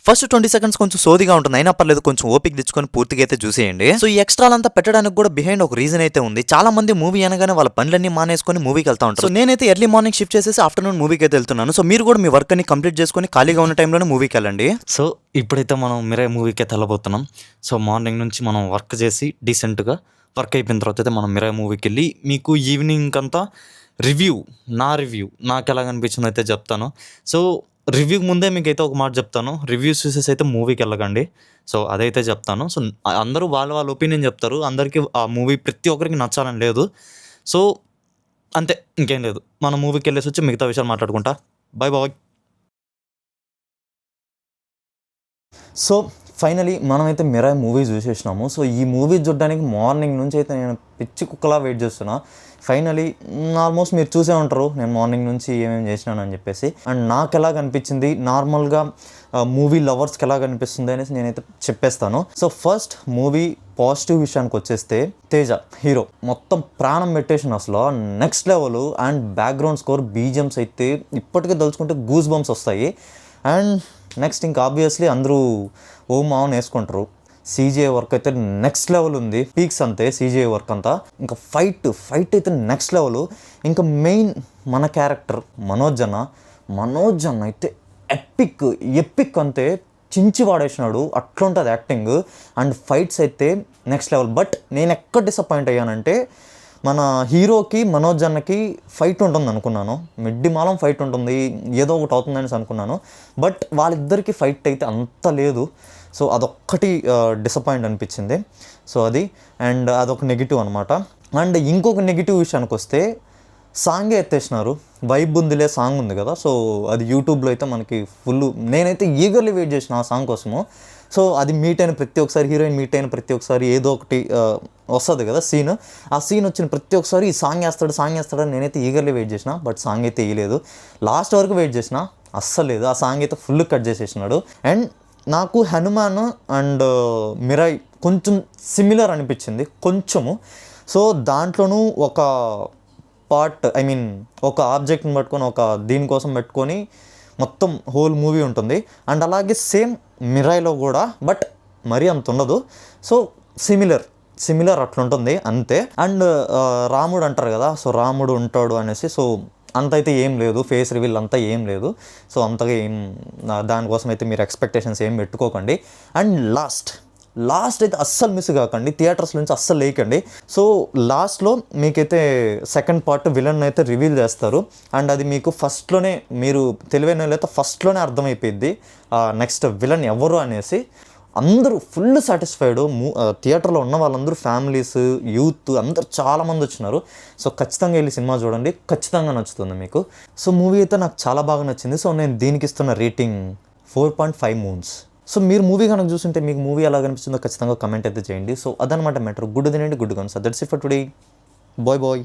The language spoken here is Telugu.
ఫస్ట్ 20 సెకండ్స్ కొంచెం సోదిగా ఉంటుంది, అయినా పర్లేదు కొంచెం ఓపిక తెచ్చుకొని పూర్తిగా అయితే చూసేయండి. సో ఈ ఎక్స్ట్రాలంతా పెట్టడానికి కూడా బిహైండ్ ఒక రీజన్ అయితే ఉంది. చాలా మంది మూవీ అనగానే వాళ్ళ పనులన్నీ మానేసుకొని మూవీకి వెళ్తా ఉంటారు. సో నేనైతే ఎర్లీ మార్నింగ్ షిఫ్ట్ చేసేసి ఆఫ్టర్నూన్ మూవీకి అయితే వెళ్తున్నాను. సో మీరు కూడా మీ వర్క్ అని కంప్లీట్ చేసుకొని ఖాళీగా ఉన్న టైంలోనే మూవీకి వెళ్ళండి. సో ఇప్పుడైతే మనం మిరాయి మూవీకి అయితే వెళ్ళబోతున్నాం. సో మార్నింగ్ నుంచి మనం వర్క్ చేసి డీసెంట్గా వర్క్ అయిపోయిన తర్వాత అయితే మనం మిరాయి మూవీకి వెళ్ళి మీకు ఈవినింగ్ అంతా రివ్యూ నాకు ఎలా అనిపించిందో అయితే చెప్తాను. సో రివ్యూకి ముందే మీకైతే ఒక మాట చెప్తాను, రివ్యూస్ చూసేసి అయితే మూవీకి వెళ్ళకండి. సో అదైతే చెప్తాను. సో అందరూ వాళ్ళ ఒపీనియన్ చెప్తారు, అందరికీ ఆ మూవీ ప్రతి ఒక్కరికి నచ్చాలని లేదు. సో అంతే, ఇంకేం లేదు. మనం మూవీకి వెళ్ళేసి వచ్చి మిగతా విషయాలు మాట్లాడుకుంటా. Bye bye. సో ఫైనలీ మనమైతే మిరాయి మూవీ చూసేసినాము. సో ఈ మూవీ చూడడానికి మార్నింగ్ నుంచి అయితే నేను పిచ్చి కుక్కలా వెయిట్ చేస్తున్నా. ఫైనలీ ఆల్మోస్ట్ మీరు చూసే ఉంటారు నేను మార్నింగ్ నుంచి ఏమేమి చేసినాను అని చెప్పేసి. అండ్ నాకు ఎలా కనిపించింది, నార్మల్గా మూవీ లవర్స్కి ఎలా కనిపిస్తుంది అనేసి నేనైతే చెప్పేస్తాను. సో ఫస్ట్ మూవీ పాజిటివ్ విషయానికి వచ్చేస్తే, తేజ హీరో మొత్తం ప్రాణం పెట్టేసిన అసలు next level. And background score, BGMs అయితే ఇప్పటికే తలుచుకుంటే గూస్ బంప్స్ వస్తాయి. అండ్ నెక్స్ట్ ఇంకా ఆబ్వియస్లీ అందరూ ఓ మావన్ వేసుకుంటారు. సీజీఐ వర్క్ అయితే నెక్స్ట్ లెవెల్ ఉంది, పీక్స్ అంతే సీజీఐ వర్క్ అంతా. ఇంకా ఫైట్ అయితే నెక్స్ట్ లెవెల్. ఇంకా మెయిన్ మన క్యారెక్టర్ మనోజ్ అన్న అయితే ఎపిక్ అంతే, చించి వాడేసినాడు, అట్లుంటుంది యాక్టింగ్. అండ్ ఫైట్స్ అయితే నెక్స్ట్ లెవెల్. బట్ నేను ఎక్కడ డిసప్పాయింట్ అయ్యానంటే, మన హీరోకి మనోజ్ అన్నకి ఫైట్ ఉంటుంది అనుకున్నాను, మిడ్డి మాలం ఫైట్ ఉంటుంది, ఏదో ఒకటి అవుతుందనేసి అనుకున్నాను. బట్ వాళ్ళిద్దరికి ఫైట్ అయితే అంత లేదు. సో అదొక్కటి డిసప్పాయింట్ అనిపించింది. సో అది, అండ్ అదొక నెగిటివ్ అనమాట. అండ్ ఇంకొక నెగిటివ్ విషయానికి వస్తే, సాంగే ఎత్తేసినారు. వైబ్ ఉందిలే సాంగ్ ఉంది కదా, సో అది యూట్యూబ్లో అయితే మనకి ఫుల్, నేనైతే ఈగర్లీ వెయిట్ చేసిన ఆ సాంగ్ కోసము. సో అది మీట్ అయిన ప్రతి ఒక్కసారి, హీరోయిన్ మీట్ అయిన ప్రతి ఒక్కసారి ఏదో ఒకటి వస్తుంది కదా సీన్, ఆ సీన్ వచ్చిన ప్రతి ఒక్కసారి ఈ సాంగ్ వేస్తాడని నేనైతే ఈగర్లీ వెయిట్ చేసిన. బట్ సాంగ్ అయితే వేయలేదు. లాస్ట్ వరకు వెయిట్ చేసిన, అస్సలు లేదు. ఆ సాంగ్ అయితే ఫుల్ కట్ చేసేసినాడు. అండ్ నాకు హనుమాన్ అండ్ మిరాయ్ కొంచెం సిమిలర్ అనిపించింది కొంచెము. సో దాంట్లోనూ ఒక పార్ట్, ఒక ఆబ్జెక్ట్ని పట్టుకొని, ఒక దీనికోసం పెట్టుకొని మొత్తం హోల్ మూవీ ఉంటుంది. అండ్ అలాగే సేమ్ మిరాయిలో కూడా, బట్ మరీ అంత ఉండదు. సో సిమిలర్ అట్లుంటుంది అంతే. అండ్ రాముడు అంటారు కదా, సో రాముడు ఉంటాడు అనేసి, సో అంత అయితే ఏం లేదు, ఫేస్ రివీల్ అంతా ఏం లేదు. సో అంతగా దానికోసం అయితే మీరు ఎక్స్పెక్టేషన్స్ ఏం పెట్టుకోకండి. అండ్ లాస్ట్ అయితే అస్సలు మిస్ కాకండి, థియేటర్స్ నుంచి అస్సలు లేకండి. సో లాస్ట్లో మీకైతే సెకండ్ పార్ట్ విలన్ అయితే రివీల్ చేస్తారు. అండ్ అది మీకు ఫస్ట్లోనే, మీరు తెలివైన వాళ్ళైతే ఫస్ట్లోనే అర్థమైపోయింది నెక్స్ట్ విలన్ ఎవరు అనేసి. అందరూ ఫుల్ సాటిస్ఫైడ్, థియేటర్లో ఉన్న వాళ్ళందరూ ఫ్యామిలీస్, యూత్ అందరూ చాలామంది వచ్చినారు. సో ఖచ్చితంగా వెళ్ళి సినిమా చూడండి, ఖచ్చితంగా నచ్చుతుంది మీకు. సో మూవీ అయితే నాకు చాలా బాగా నచ్చింది. సో నేను దీనికి ఇస్తున్న రేటింగ్ 4.5 మూన్స్. సో మీరు మూవీ కనుక చూస్తుంటే మీకు మూవీ ఎలా కనిపిస్తుందో ఖచ్చితంగా కమెంట్ అయితే చేయండి. సో అదనమాట మ్యాటర్. గుడ్ తినండి, గుడ్ కన్స్. That's it for today. Bye.